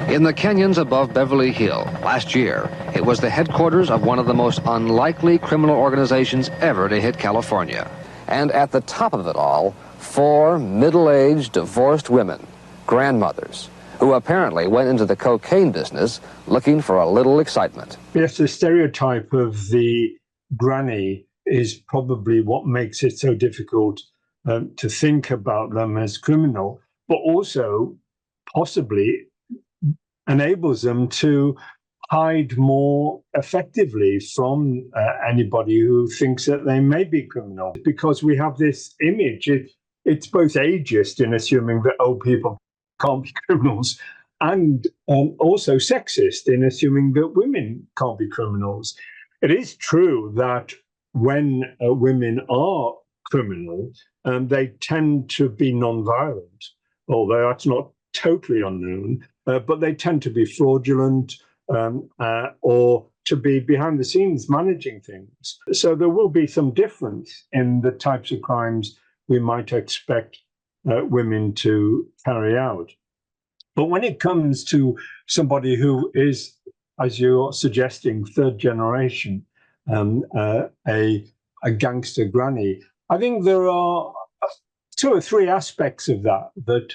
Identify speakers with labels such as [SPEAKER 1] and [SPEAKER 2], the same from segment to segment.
[SPEAKER 1] In the canyons above Beverly Hill, last year, it was the headquarters of one of the most unlikely criminal organizations ever to hit California. And at the top of it all, 4 middle-aged divorced women, grandmothers, who apparently went into the cocaine business looking for a little excitement.
[SPEAKER 2] Yes, the stereotype of the granny is probably what makes it so difficult to think about them as criminal, but also possibly enables them to hide more effectively from anybody who thinks that they may be criminal. Because we have this image, it's both ageist in assuming that old people can't be criminals, and also sexist in assuming that women can't be criminals. It is true that when women are criminal, they tend to be non-violent, although that's not totally unknown, but they tend to be fraudulent or to be behind the scenes managing things. So there will be some difference in the types of crimes we might expect women to carry out. But when it comes to somebody who is, as you're suggesting, third generation, a gangster granny, I think there are 2 or 3 aspects of that that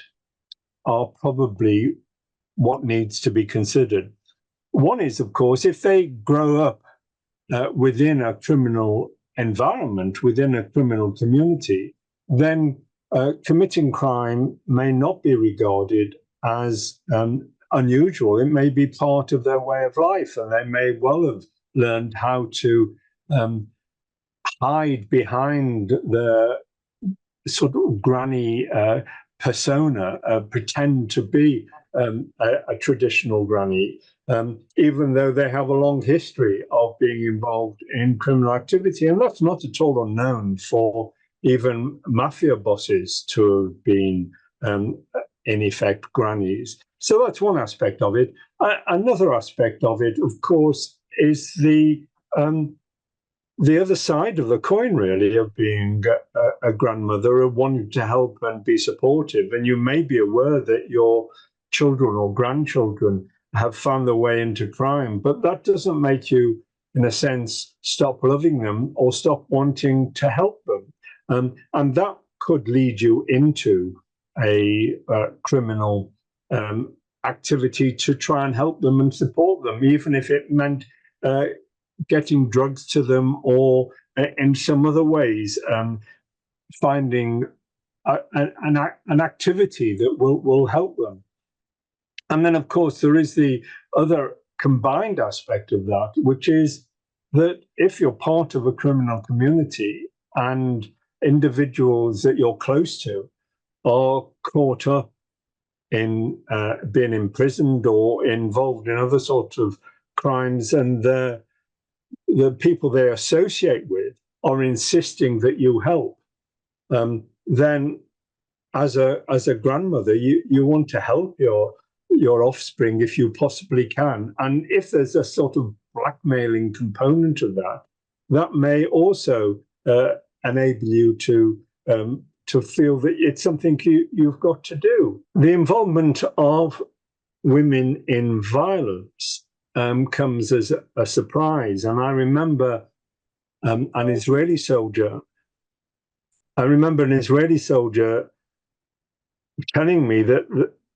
[SPEAKER 2] are probably what needs to be considered. One is, of course, if they grow up within a criminal environment, within a criminal community, then committing crime may not be regarded as unusual. It may be part of their way of life, and they may well have learned how to hide behind the sort of granny persona, pretend to be a traditional granny, even though they have a long history of being involved in criminal activity. And that's not at all unknown for even mafia bosses to have been, in effect, grannies. So that's one aspect of it. Another aspect of it, of course, is the other side of the coin, really, of being a grandmother, of wanting to help and be supportive. And you may be aware that your children or grandchildren have found their way into crime, but that doesn't make you, in a sense, stop loving them or stop wanting to help them. And that could lead you into a criminal activity to try and help them and support them, even if it meant getting drugs to them or in some other ways finding an activity that will help them. And then, of course, there is the other combined aspect of that, which is that if you're part of a criminal community and individuals that you're close to are caught up in being imprisoned or involved in other sorts of crimes, and the people they associate with are insisting that you help, then as a grandmother, you want to help your offspring if you possibly can. And if there's a sort of blackmailing component of that, that may also enable you to feel that it's something you've got to do. The involvement of women in violence comes as a surprise. And I remember an Israeli soldier telling me that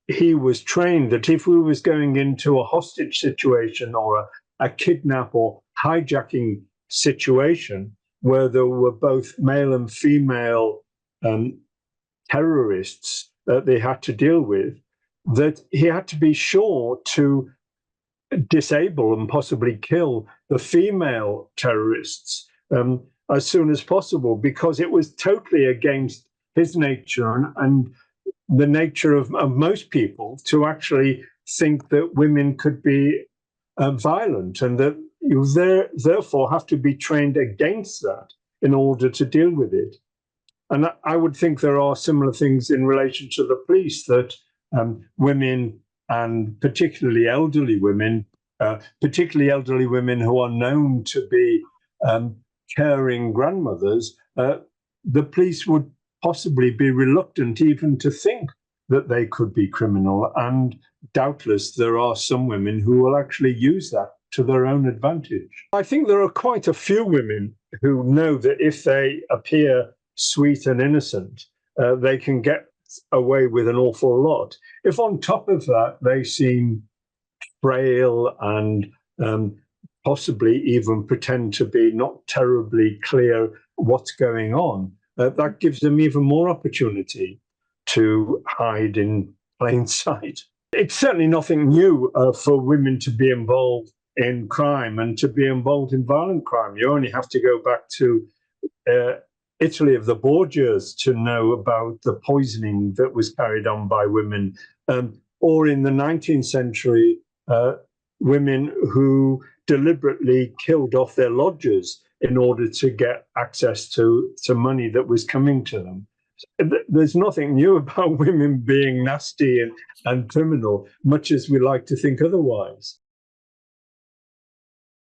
[SPEAKER 2] he was trained that if we was going into a hostage situation or a kidnap or hijacking situation where there were both male and female terrorists that they had to deal with, that he had to be sure to disable and possibly kill the female terrorists as soon as possible, because it was totally against his nature and the nature of most people to actually think that women could be violent, and that you therefore have to be trained against that in order to deal with it. And I would think there are similar things in relation to the police, that women, and particularly elderly women who are known to be caring grandmothers, the police would possibly be reluctant even to think that they could be criminal, and doubtless there are some women who will actually use that to their own advantage. I think there are quite a few women who know that if they appear sweet and innocent, they can get away with an awful lot. If on top of that they seem frail and possibly even pretend to be not terribly clear what's going on, that gives them even more opportunity to hide in plain sight. It's certainly nothing new for women to be involved in crime and to be involved in violent crime. You only have to go back to Italy of the Borgias to know about the poisoning that was carried on by women, or in the 19th century, women who deliberately killed off their lodgers in order to get access to money that was coming to them. There's nothing new about women being nasty and criminal, much as we like to think otherwise.